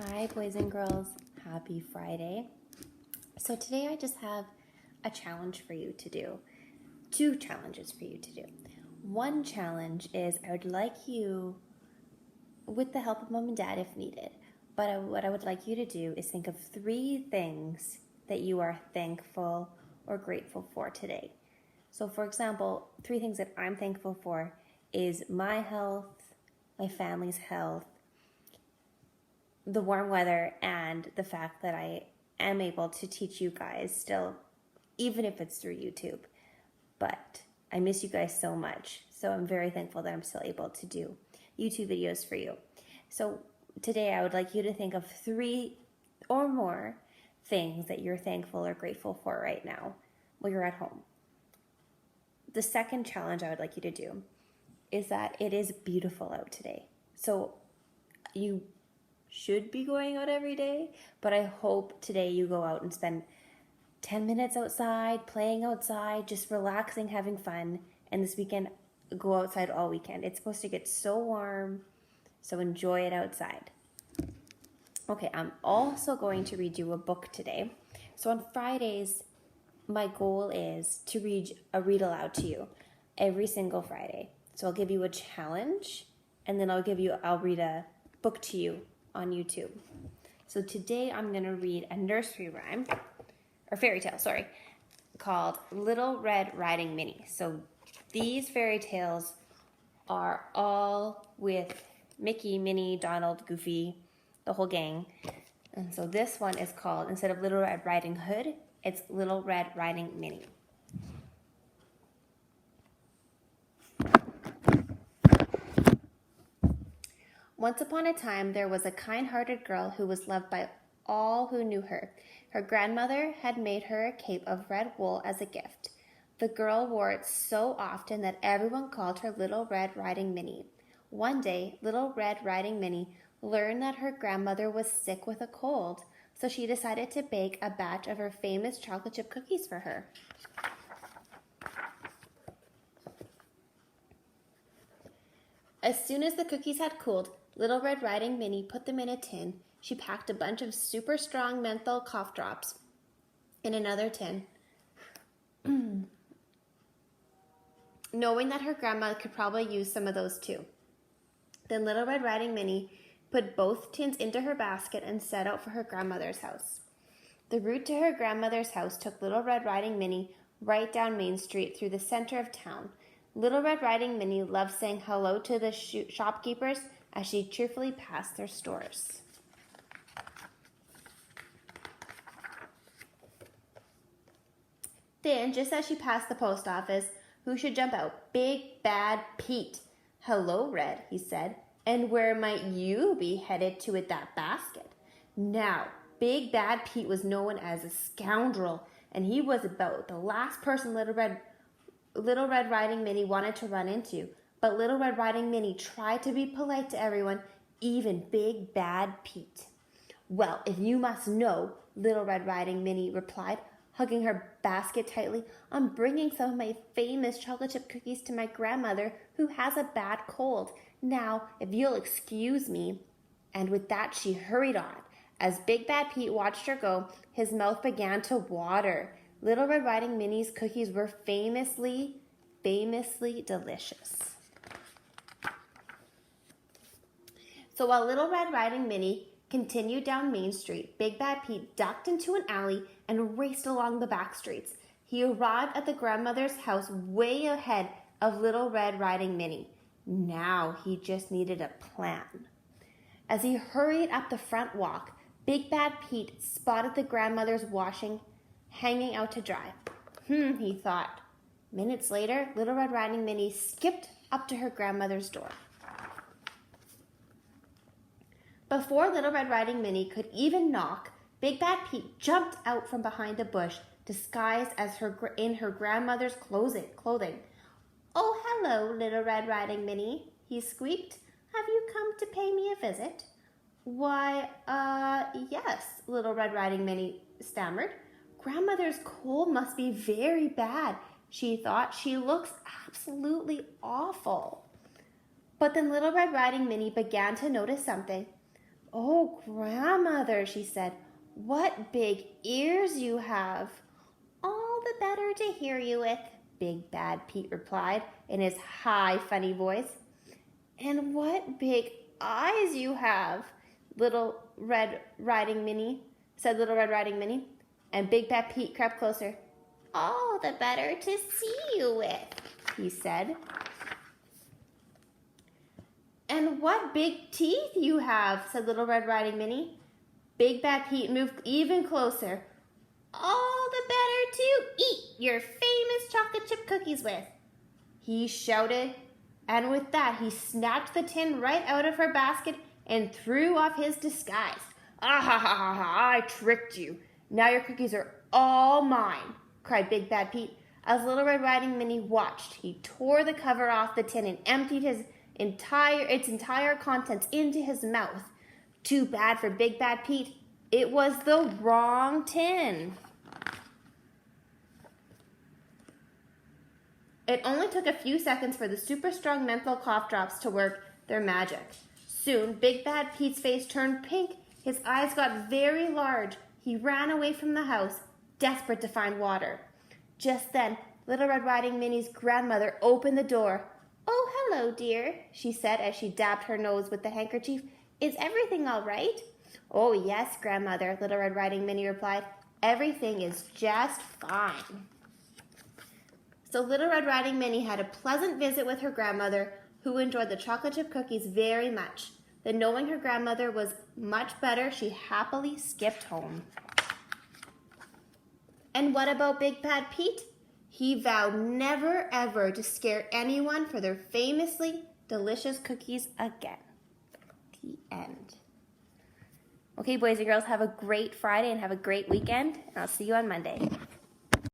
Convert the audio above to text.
Hi, boys and girls. Happy Friday. So today I just have a challenge for you to do. Two challenges for you to do. One challenge is I would like you, with the help of mom and dad if needed, but what I would like you to do is think of 3 things that you are thankful or grateful for today. So for example, 3 things that I'm thankful for is my health, my family's health, the warm weather, and the fact that I am able to teach you guys still, even if it's through YouTube. But I miss you guys so much. So I'm very thankful that I'm still able to do YouTube videos for you. So today I would like you to think of 3 or more things that you're thankful or grateful for right now while you're at home. The second challenge I would like you to do is that it is beautiful out today. So you should be going out every day, but I hope today you go out and spend 10 minutes outside, playing outside, just relaxing, having fun, and this weekend go outside all weekend. It's supposed to get so warm, so enjoy it outside. Okay, I'm also going to read you a book today. So on Fridays, my goal is to read aloud to you every single Friday. So I'll give you a challenge, and then I'll read a book to you on YouTube. So today I'm going to read a nursery rhyme, or fairy tale, called Little Red Riding Minnie. So these fairy tales are all with Mickey, Minnie, Donald, Goofy, the whole gang. And so this one is called, instead of Little Red Riding Hood, it's Little Red Riding Minnie. Once upon a time, there was a kind-hearted girl who was loved by all who knew her. Her grandmother had made her a cape of red wool as a gift. The girl wore it so often that everyone called her Little Red Riding Minnie. One day, Little Red Riding Minnie learned that her grandmother was sick with a cold, so she decided to bake a batch of her famous chocolate chip cookies for her. As soon as the cookies had cooled, Little Red Riding Minnie put them in a tin. She packed a bunch of super strong menthol cough drops in another tin, knowing that her grandma could probably use some of those too. Then Little Red Riding Minnie put both tins into her basket and set out for her grandmother's house. The route to her grandmother's house took Little Red Riding Minnie right down Main Street through the center of town. Little Red Riding Minnie loved saying hello to the shopkeepers as she cheerfully passed their stores. Then, just as she passed the post office, who should jump out? Big Bad Pete. "Hello, Red," he said. "And where might you be headed to with that basket?" Now, Big Bad Pete was known as a scoundrel, and he was about the last person Little Red Riding Minnie wanted to run into. But Little Red Riding Minnie tried to be polite to everyone, even Big Bad Pete. "Well, if you must know," Little Red Riding Minnie replied, hugging her basket tightly, "I'm bringing some of my famous chocolate chip cookies to my grandmother who has a bad cold. Now, if you'll excuse me." And with that, she hurried on. As Big Bad Pete watched her go, his mouth began to water. Little Red Riding Minnie's cookies were famously delicious. So while Little Red Riding Minnie continued down Main Street, Big Bad Pete ducked into an alley and raced along the back streets. He arrived at the grandmother's house way ahead of Little Red Riding Minnie. Now he just needed a plan. As he hurried up the front walk, Big Bad Pete spotted the grandmother's washing hanging out to dry. He thought. Minutes later, Little Red Riding Minnie skipped up to her grandmother's door. Before Little Red Riding Minnie could even knock, Big Bad Pete jumped out from behind a bush, disguised as in her grandmother's clothing. "Oh, hello, Little Red Riding Minnie," he squeaked. "Have you come to pay me a visit?" "Why, yes," Little Red Riding Minnie stammered. "Grandmother's cold must be very bad," she thought. "She looks absolutely awful." But then Little Red Riding Minnie began to notice something. "Oh, grandmother," she said, "what big ears you have." "All the better to hear you with," Big Bad Pete replied in his high, funny voice. "And what big eyes you have," Little Red Riding Minnie said. Little Red Riding Minnie, and Big Bad Pete crept closer. "All the better to see you with," he said. "And what big teeth you have," said Little Red Riding Minnie. Big Bad Pete moved even closer. "All the better to eat your famous chocolate chip cookies with," he shouted. And with that, he snatched the tin right out of her basket and threw off his disguise. "Ah ha ha ha ha, I tricked you. Now your cookies are all mine," cried Big Bad Pete. As Little Red Riding Minnie watched, he tore the cover off the tin and emptied its entire contents into his mouth. Too bad for Big Bad Pete. It was the wrong tin. It only took a few seconds for the super strong menthol cough drops to work their magic. Soon, Big Bad Pete's face turned pink. His eyes got very large. He ran away from the house, desperate to find water. Just then, Little Red Riding Minnie's grandmother opened the door. "Oh, hello, dear," she said as she dabbed her nose with the handkerchief. "Is everything all right?" "Oh, yes, grandmother," Little Red Riding Minnie replied. "Everything is just fine." So Little Red Riding Minnie had a pleasant visit with her grandmother, who enjoyed the chocolate chip cookies very much. Then, knowing her grandmother was much better, she happily skipped home. And what about Big Bad Pete? He vowed never ever to scare anyone for their famously delicious cookies again. The end. Okay, boys and girls, have a great Friday and have a great weekend, and I'll see you on Monday.